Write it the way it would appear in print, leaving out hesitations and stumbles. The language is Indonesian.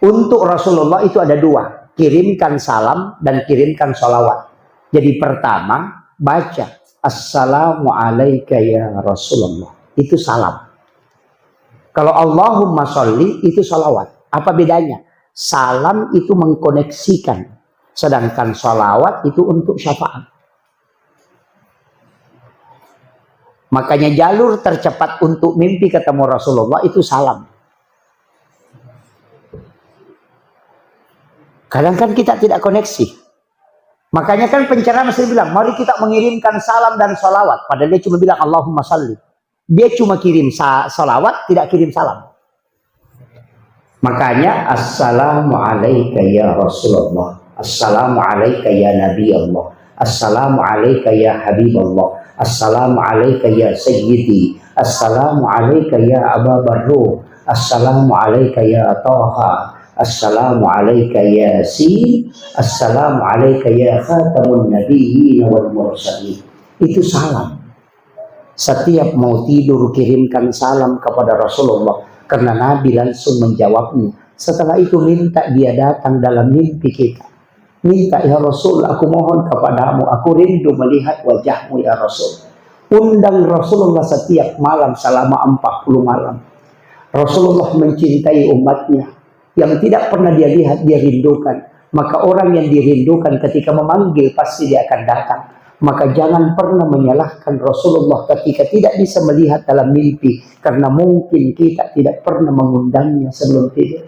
Untuk Rasulullah itu ada dua, kirimkan salam dan kirimkan sholawat. Jadi pertama baca assalamu alayka ya Rasulullah, itu salam. Kalau Allahumma sholli itu sholawat. Apa bedanya? Salam itu mengkoneksikan, sedangkan sholawat itu untuk syafaat. Makanya jalur tercepat untuk mimpi ketemu Rasulullah itu salam. Kadang kan kita tidak koneksi. Makanya kan pencerah masih bilang, mari kita mengirimkan salam dan sholawat. Padahal dia cuma bilang Allahumma sholli. Dia cuma kirim sholawat, tidak kirim salam. Makanya assalamu alayka ya Rasulullah, assalamu alayka ya Nabi Allah, assalamu alayka ya Habib Allah, assalamu alayka ya Sayyidi, assalamu alayka ya Aba Barruh, assalamu alayka ya Taha, assalamu alayka ya Yasin, assalamu alayka ya Khatamun Nabiyyin wal Mursalin. Itu salam. Setiap mau tidur kirimkan salam kepada Rasulullah, karena Nabi langsung menjawabnya. Setelah itu minta dia datang dalam mimpi kita. Minta, ya Rasul, aku mohon kepadamu, aku rindu melihat wajahmu ya Rasul. Undang Rasulullah setiap malam selama 40 malam. Rasulullah mencintai umatnya. Yang tidak pernah dia lihat, dia rindukan. Maka orang yang dirindukan ketika memanggil pasti dia akan datang. Maka jangan pernah menyalahkan Rasulullah ketika tidak bisa melihat dalam mimpi, karena mungkin kita tidak pernah mengundangnya sebelum tidur.